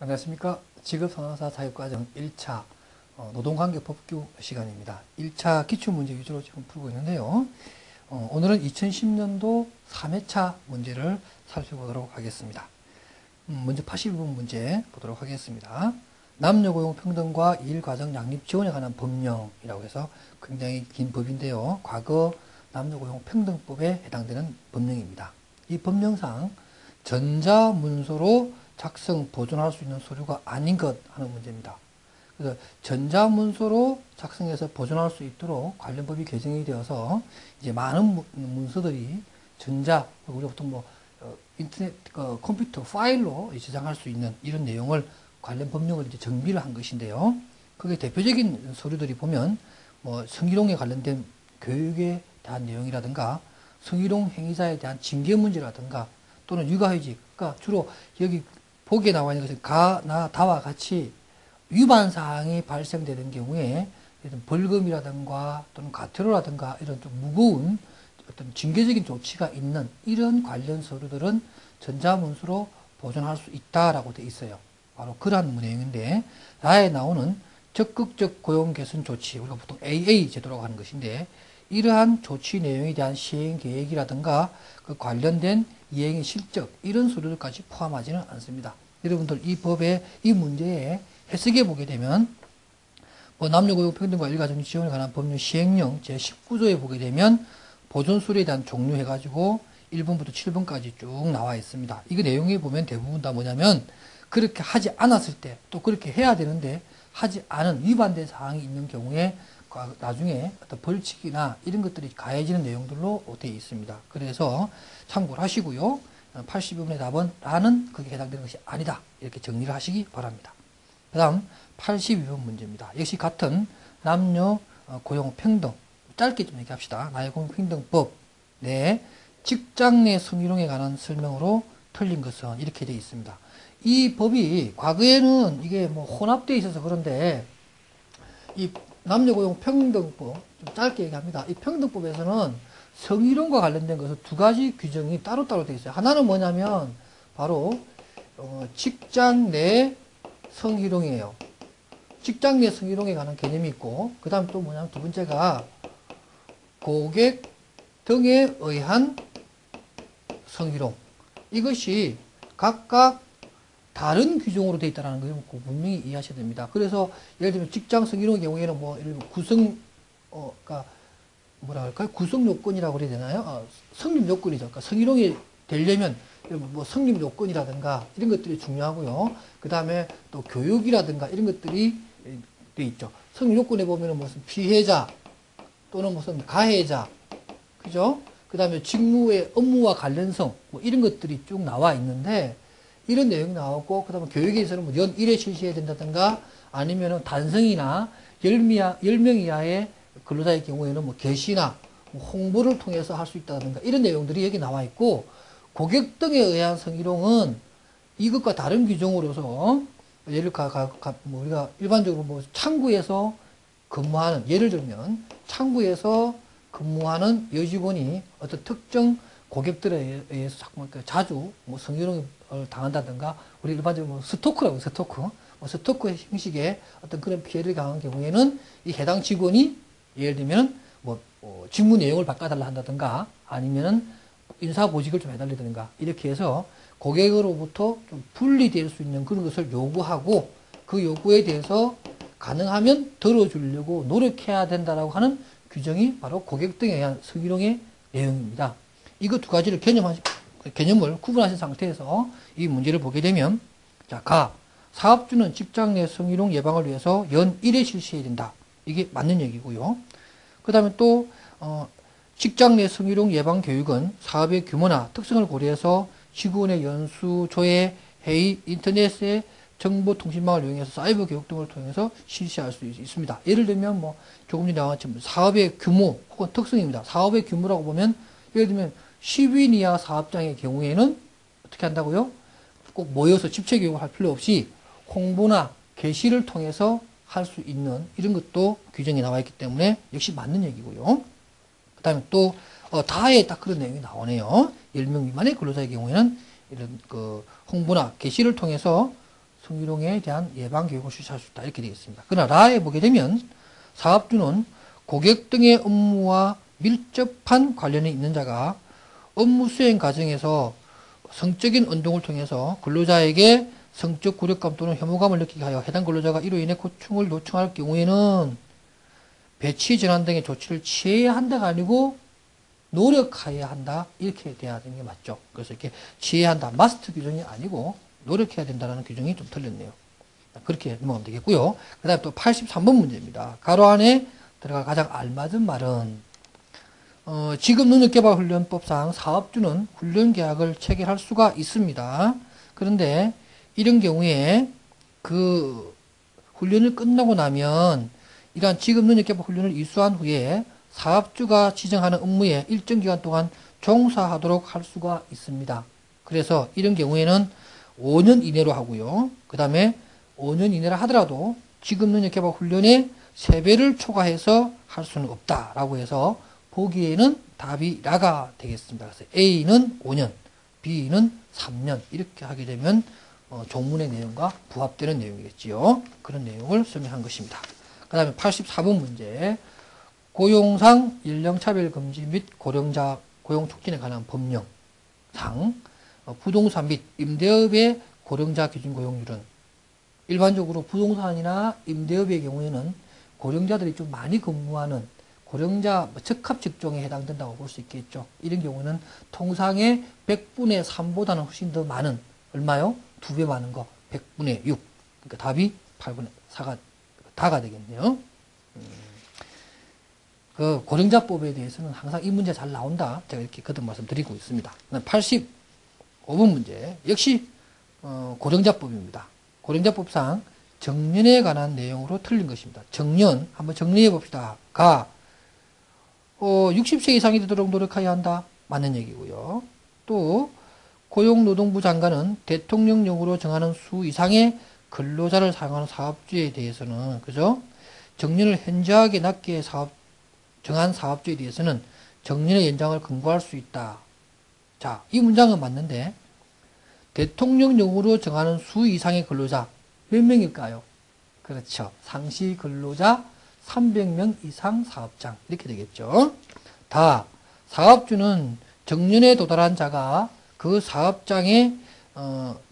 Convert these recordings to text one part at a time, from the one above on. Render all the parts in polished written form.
안녕하십니까. 직업선호사 자격과정 1차 노동관계 법규 시간입니다. 1차 기출문제 위주로 지금 풀고 있는데요. 오늘은 2010년도 3회차 문제를 살펴보도록 하겠습니다. 먼저 82번 문제 보도록 하겠습니다. 남녀고용평등과 일과정 양립 지원에 관한 법령이라고 해서 굉장히 긴 법인데요. 과거 남녀고용평등법에 해당되는 법령입니다. 이 법령상 전자문서로 작성, 보존할 수 있는 서류가 아닌 것 하는 문제입니다. 그래서 전자문서로 작성해서 보존할 수 있도록 관련 법이 개정이 되어서 이제 많은 문서들이 우리가 보통 인터넷, 컴퓨터 파일로 저장할 수 있는 이런 내용을 관련 법령을 이제 정비를 한 것인데요. 그게 대표적인 서류들이 보면 성희롱에 관련된 교육에 대한 내용이라든가 성희롱 행위자에 대한 징계 문제라든가 또는 육아휴직, 그러니까 주로 여기 보기에 나와 있는 것은 나, 다와 같이 위반 사항이 발생되는 경우에 벌금이라든가 또는 과태료라든가 이런 좀 무거운 어떤 징계적인 조치가 있는 이런 관련 서류들은 전자문서로 보존할 수 있다라고 되어 있어요. 바로 그러한 내용인데, 나에 나오는 적극적 고용 개선 조치, 우리가 보통 AA 제도라고 하는 것인데, 이러한 조치 내용에 대한 시행 계획이라든가 그 관련된 이행의 실적, 이런 서류들까지 포함하지는 않습니다. 여러분들 이 법의 이 문제에 해석해 보게 되면 남녀고용평등과 일가정 지원에 관한 법률 시행령 제19조에 보게 되면 보존 서류에 대한 종류 해가지고 1번부터 7번까지 쭉 나와 있습니다. 이거 내용에 보면 대부분 다 뭐냐면 그렇게 하지 않았을 때 또 그렇게 해야 되는데 하지 않은 위반된 사항이 있는 경우에 나중에 어떤 벌칙이나 이런 것들이 가해지는 내용들로 되어 있습니다. 그래서 참고를 하시고요. 82번의 답은 라는 거기에 해당되는 것이 아니다. 이렇게 정리를 하시기 바랍니다. 그 다음 82번 문제입니다. 역시 같은 남녀 고용평등, 짧게 좀 얘기합시다. 남녀고용평등법 내 직장 내 성희롱에 관한 설명으로 틀린 것은 이렇게 되어 있습니다. 이 법이 과거에는 이게 혼합되어 있어서 그런데 이 남녀고용평등법, 좀 짧게 얘기합니다. 이 평등법에서는 성희롱과 관련된 것은 두 가지 규정이 따로따로 되어 있어요. 하나는 뭐냐면 바로 직장 내 성희롱이에요. 직장 내 성희롱에 관한 개념이 있고, 그 다음 또 뭐냐면 두 번째가 고객 등에 의한 성희롱. 이것이 각각 다른 규정으로 되어 있다는 걸 분명히 이해하셔야 됩니다. 그래서 예를 들면 직장 성희롱의 경우에는 예를 들면 그러니까 뭐라 할까요? 구성 요건이라고 그래야 되나요? 성립 요건이죠. 그러니까 성희롱이 되려면 성립 요건이라든가 이런 것들이 중요하고요. 그 다음에 또 교육이라든가 이런 것들이 돼 있죠. 성립 요건에 보면은 무슨 피해자 또는 무슨 가해자, 그죠? 그 다음에 직무의 업무와 관련성 이런 것들이 쭉 나와 있는데, 이런 내용이 나오고, 그 다음에 교육에서는 연 1회 실시해야 된다든가 아니면은 단성이나 10명 이하의 근로자의 경우에는 게시나 홍보를 통해서 할 수 있다든가 이런 내용들이 여기 나와 있고, 고객 등에 의한 성희롱은 이것과 다른 규정으로서 우리가 일반적으로 창구에서 근무하는, 예를 들면 창구에서 근무하는 여직원이 어떤 특정 고객들에 의해서 자주 성희롱을 당한다든가, 우리 일반적으로 스토커라고 스토커 형식의 어떤 그런 피해를 당한 경우에는 이 해당 직원이 예를 들면 직무 내용을 바꿔달라 한다든가 아니면은 인사보직을 좀 해달라든가 이렇게 해서 고객으로부터 좀 분리될 수 있는 그런 것을 요구하고, 그 요구에 대해서 가능하면 들어주려고 노력해야 된다라고 하는 규정이 바로 고객 등에 의한 성희롱의 내용입니다. 이거 두 가지를 개념을 구분하신 상태에서 이 문제를 보게 되면, 사업주는 직장 내 성희롱 예방을 위해서 연 1회 실시해야 된다. 이게 맞는 얘기고요. 그 다음에 또 직장 내 성희롱 예방 교육은 사업의 규모나 특성을 고려해서 직원의 연수, 조회, 회의, 인터넷의 정보통신망을 이용해서 사이버 교육 등을 통해서 실시할 수 있습니다. 예를 들면 조금 전에 나왔지만 사업의 규모 혹은 특성입니다. 사업의 규모라고 보면 예를 들면 10인 이하 사업장의 경우에는 어떻게 한다고요? 꼭 모여서 집체 교육을 할 필요 없이 홍보나 게시를 통해서 할 수 있는 이런 것도 규정이 나와 있기 때문에 역시 맞는 얘기고요. 그 다음에 또 다에 딱 그런 내용이 나오네요. 10명 미만의 근로자의 경우에는 이런 홍보나 게시를 통해서 성희롱에 대한 예방 교육을 실시할 수 있다. 이렇게 되겠습니다. 그러나 라에 보게 되면 사업주는 고객 등의 업무와 밀접한 관련이 있는 자가 업무 수행 과정에서 성적인 운동을 통해서 근로자에게 성적 굴욕감 또는 혐오감을 느끼게 하여 해당 근로자가 이로 인해 고충을 요청할 경우에는 배치 전환 등의 조치를 취해야 한다가 아니고 노력해야 한다. 이렇게 돼야 되는 게 맞죠. 그래서 이렇게 취해야 한다. 마스트 규정이 아니고 노력해야 된다는 규정이 좀 틀렸네요. 그렇게 넘어가면 되겠고요. 그 다음에 또 83번 문제입니다. 가로 안에 들어가 가장 알맞은 말은 지급능력개발훈련법상 사업주는 훈련계약을 체결할 수가 있습니다. 그런데 이런 경우에 그 훈련을 끝나고 나면 이러한 지급능력개발훈련을 이수한 후에 사업주가 지정하는 업무에 일정 기간 동안 종사하도록 할 수가 있습니다. 그래서 이런 경우에는 5년 이내로 하고요. 그 다음에 5년 이내라 하더라도 지급능력개발훈련의 3배를 초과해서 할 수는 없다라고 해서 보기에는 답이 라가 되겠습니다. 그래서 A는 5년, B는 3년 이렇게 하게 되면 종문의 내용과 부합되는 내용이겠지요. 그런 내용을 설명한 것입니다. 그 다음에 84번 문제. 고용상 연령차별 금지 및 고령자 고용 촉진에 관한 법령상 부동산 및 임대업의 고령자 기준 고용률은 일반적으로 부동산이나 임대업의 경우에는 고령자들이 좀 많이 근무하는 고령자 적합 직종에 해당된다고 볼 수 있겠죠. 이런 경우는 통상의 100분의 3보다는 훨씬 더 많은 얼마요? 2배 많은 거 100분의 6. 그러니까 답이 8분의 4가 다가 되겠네요. 그 고령자법에 대해서는 항상 이 문제 잘 나온다. 제가 이렇게 거듭 말씀드리고 있습니다. 85번 문제 역시 고령자법입니다. 고령자법상 정년에 관한 내용으로 틀린 것입니다. 정년 한번 정리해 봅시다. 60세 이상이 되도록 노력해야 한다. 맞는 얘기고요. 또 고용노동부 장관은 대통령령으로 정하는 수 이상의 근로자를 사용하는 사업주에 대해서는 그죠? 정년을 현저하게 낮게 정한 사업주에 대해서는 정년의 연장을 권고할 수 있다. 자, 이 문장은 맞는데 대통령령으로 정하는 수 이상의 근로자 몇 명일까요? 그렇죠. 상시 근로자 300명 이상 사업장 이렇게 되겠죠. 사업주는 정년에 도달한 자가 그 사업장에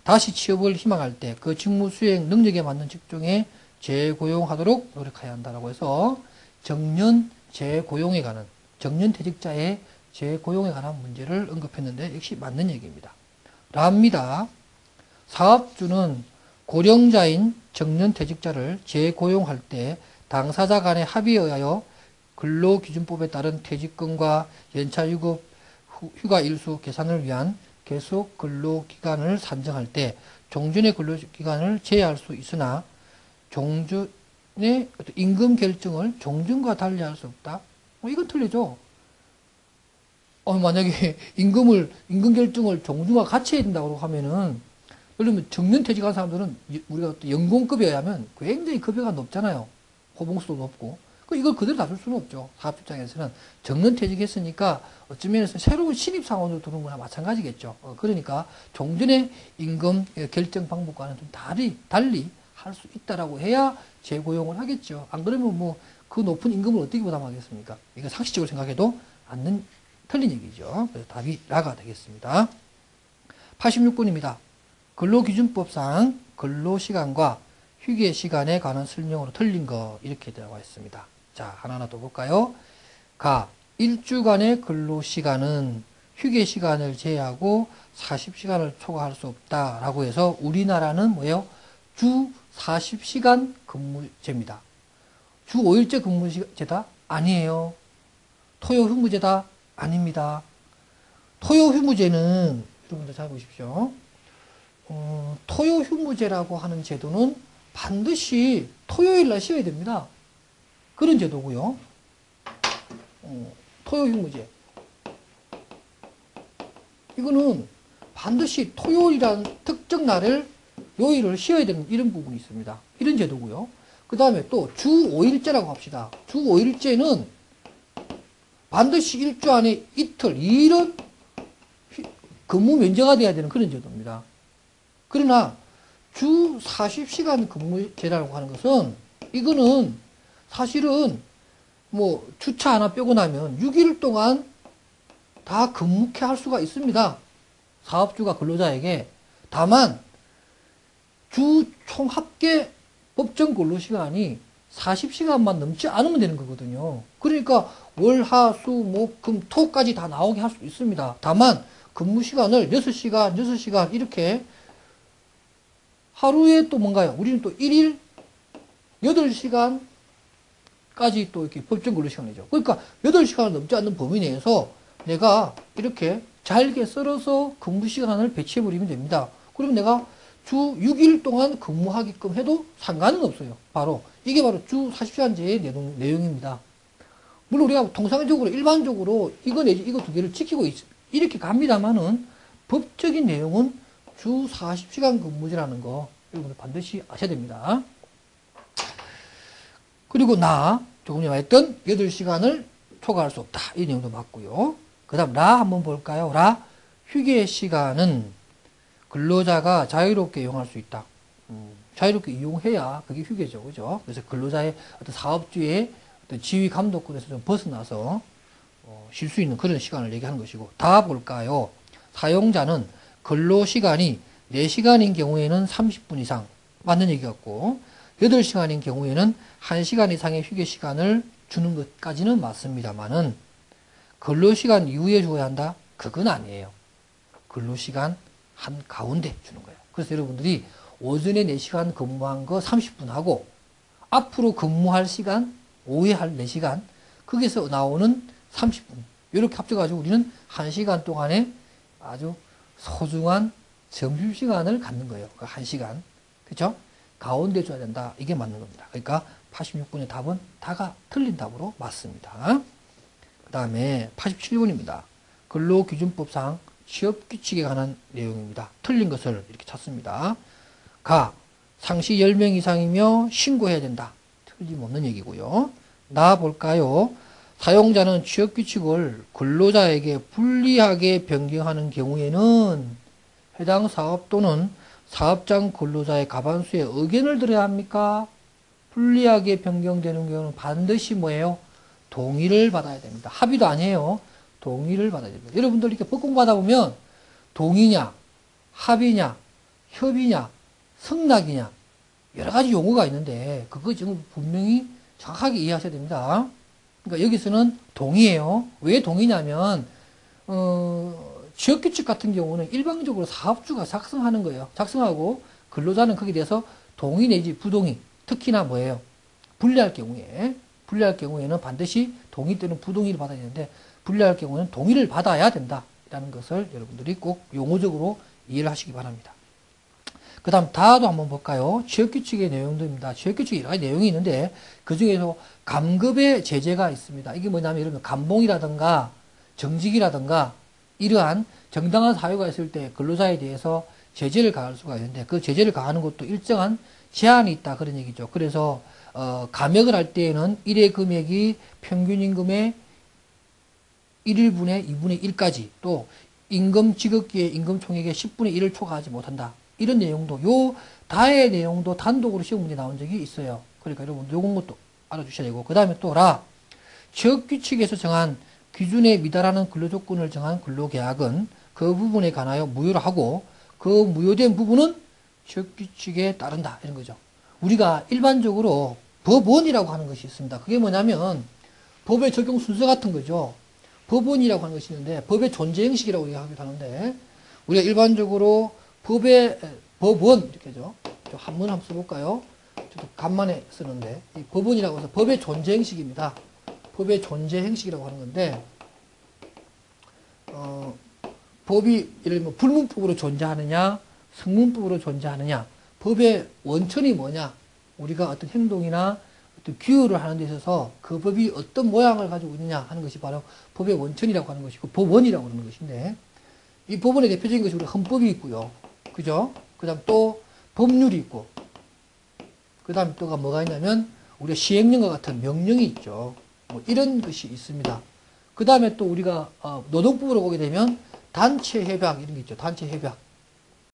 다시 취업을 희망할 때 그 직무 수행 능력에 맞는 직종에 재고용하도록 노력해야 한다라고 해서 정년 재고용에 관한 정년퇴직자의 재고용에 관한 문제를 언급했는데 역시 맞는 얘기입니다. 라입니다. 사업주는 고령자인 정년퇴직자를 재고용할 때 당사자 간의 합의에 의하여 근로기준법에 따른 퇴직금과 연차유급, 휴가일수 계산을 위한 계속 근로기간을 산정할 때 종전의 근로기간을 제외할 수 있으나 종전의 임금 결정을 종전과 달리할 수 없다. 이건 틀리죠. 만약에 임금 결정을 종전과 같이 해야 된다고 하면은, 예를 들면 정년퇴직한 사람들은 우리가 연공급에 의하면 굉장히 급여가 높잖아요. 호봉수도 높고. 이걸 그대로 놔줄 수는 없죠. 사업 입장에서는 정년퇴직했으니까 어쩌면 새로운 신입사원으로 들어오는 거나 마찬가지겠죠. 그러니까 종전의 임금 결정 방법과는 좀 달리 할 수 있다라고 해야 재고용을 하겠죠. 안 그러면 그 높은 임금을 어떻게 부담하겠습니까? 이거 상식적으로 생각해도 틀린 얘기죠. 그래서 답이 라가 되겠습니다. 86번입니다. 근로기준법상 근로시간과 휴게시간에 관한 설명으로 틀린 거 이렇게 들어가 있습니다. 자, 하나하나 더 볼까요? 일주간의 근로시간은 휴게시간을 제외하고 40시간을 초과할 수 없다라고 해서 우리나라는 뭐예요? 주 40시간 근무제입니다. 주 5일제 근무제다? 아니에요. 토요휴무제다? 아닙니다. 토요휴무제는 여러분들 잘 보십시오. 토요휴무제라고 하는 제도는 반드시 토요일날 쉬어야 됩니다. 그런 제도고요. 토요휴무제. 이거는 반드시 토요일이라는 특정 날을 요일을 쉬어야 되는 이런 부분이 있습니다. 이런 제도고요. 그 다음에 또 주 5일제라고 합시다. 주 5일제는 반드시 일주 안에 이틀, 2일은 근무 면제가 돼야 되는 그런 제도입니다. 그러나 주 40시간 근무제라고 하는 것은, 이거는 사실은 뭐 주차 하나 빼고 나면 6일 동안 다 근무케 할 수가 있습니다. 사업주가 근로자에게. 다만 주 총 합계 법정 근로시간이 40시간만 넘지 않으면 되는 거거든요. 그러니까 월, 화, 수, 목, 금, 토까지 다 나오게 할 수 있습니다. 다만 근무시간을 6시간, 6시간 이렇게 하루에 또 뭔가요? 우리는 또 1일 8시간까지 또 이렇게 법정 근로시간이죠. 그러니까 8시간을 넘지 않는 범위 내에서 내가 이렇게 잘게 썰어서 근무시간을 배치해버리면 됩니다. 그러면 내가 주 6일 동안 근무하게끔 해도 상관은 없어요. 이게 바로 주 40시간제의 내용입니다. 물론 우리가 통상적으로, 일반적으로 이거 내지 이거 두 개를 지키고 이렇게 갑니다만은 법적인 내용은 주 40시간 근무제라는 거 여러분들 반드시 아셔야 됩니다. 그리고 조금 전에 말했던 8시간을 초과할 수 없다. 이 내용도 맞고요. 그 다음 한번 볼까요? 휴게 시간은 근로자가 자유롭게 이용할 수 있다. 자유롭게 이용해야 그게 휴게죠. 그죠? 그래서 근로자의 어떤 사업주의 어떤 지휘 감독권에서 좀 벗어나서 쉴 수 있는 그런 시간을 얘기하는 것이고. 볼까요? 사용자는 근로시간이 4시간인 경우에는 30분 이상 맞는 얘기 같고 8시간인 경우에는 1시간 이상의 휴게 시간을 주는 것까지는 맞습니다만은 근로시간 이후에 줘야 한다? 그건 아니에요. 근로시간 한 가운데 주는 거예요. 그래서 여러분들이 오전에 4시간 근무한 거 30분 하고 앞으로 근무할 시간, 오후에 할 4시간 거기서 나오는 30분 이렇게 합쳐가지고 우리는 1시간 동안에 아주 소중한 점심시간을 갖는 거예요. 그 1시간. 그렇죠? 가운데 줘야 된다. 이게 맞는 겁니다. 그러니까 86번의 답은 다가 틀린 답으로 맞습니다. 그 다음에 87번입니다. 근로기준법상 취업규칙에 관한 내용입니다. 틀린 것을 이렇게 찾습니다. 상시 10명 이상이며 신고해야 된다. 틀림없는 얘기고요. 볼까요? 사용자는 취업규칙을 근로자에게 불리하게 변경하는 경우에는 해당 사업 또는 사업장 근로자의 과반수의 의견을 들어야 합니까? 불리하게 변경되는 경우는 반드시 뭐예요? 동의를 받아야 됩니다. 합의도 아니에요. 동의를 받아야 됩니다. 여러분들 이렇게 법공 받아보면 동의냐, 합의냐, 협의냐, 승낙이냐 여러 가지 용어가 있는데 그거 지금 분명히 정확하게 이해하셔야 됩니다. 그러니까 여기서는 동의예요. 왜 동의냐면 지역규칙 같은 경우는 일방적으로 사업주가 작성하는 거예요. 작성하고 근로자는 거기에 대해서 동의 내지 부동의, 특히나 뭐예요? 불리할 경우에는 반드시 동의 또는 부동의를 받아야 되는데 불리할 경우는 동의를 받아야 된다라는 것을 여러분들이 꼭 용어적으로 이해를 하시기 바랍니다. 그 다음 다도 한번 볼까요? 취업규칙의 내용들입니다. 취업규칙에 여러 가지 내용이 있는데 그 중에서 감급의 제재가 있습니다. 이게 뭐냐면 이러면 감봉이라든가 정직이라든가 이러한 정당한 사유가 있을 때 근로자에 대해서 제재를 가할 수가 있는데 그 제재를 가하는 것도 일정한 제한이 있다 그런 얘기죠. 그래서 감액을 할 때에는 일의 금액이 평균임금의 1일분의 2분의 1까지 또 임금 지급기의 임금 총액의 10분의 1을 초과하지 못한다. 이런 내용도 다의 내용도 단독으로 시험 문제 나온 적이 있어요. 그러니까 여러분 요건 것도 알아주셔야 되고 그 다음에 또 취업규칙에서 정한 기준에 미달하는 근로조건을 정한 근로계약은 그 부분에 관하여 무효를 하고 그 무효된 부분은 취업규칙에 따른다 이런 거죠. 우리가 일반적으로 법원이라고 하는 것이 있습니다. 그게 뭐냐면 법의 적용 순서 같은 거죠. 법원이라고 하는 것이 있는데 법의 존재 형식이라고 얘기하기도 하는데 우리가 일반적으로 법원 이렇게 하죠. 한문 한번 써볼까요? 저도 간만에 쓰는데 이 법원이라고 해서 법의 존재 형식입니다. 법의 존재 형식이라고 하는 건데 법이 예를 들면 불문법으로 존재하느냐 성문법으로 존재하느냐 법의 원천이 뭐냐 우리가 어떤 행동이나 어떤 규율을 하는 데 있어서 그 법이 어떤 모양을 가지고 있느냐 하는 것이 바로 법의 원천이라고 하는 것이고 법원이라고 하는 것인데 이 법원의 대표적인 것이 우리 헌법이 있고요. 그죠? 그 다음 또 법률이 있고 그 다음 또가 뭐가 있냐면 우리가 시행령과 같은 명령이 있죠. 뭐 이런 것이 있습니다. 그 다음에 또 우리가 노동법으로 보게 되면 단체 협약 이런 게 있죠. 단체 협약.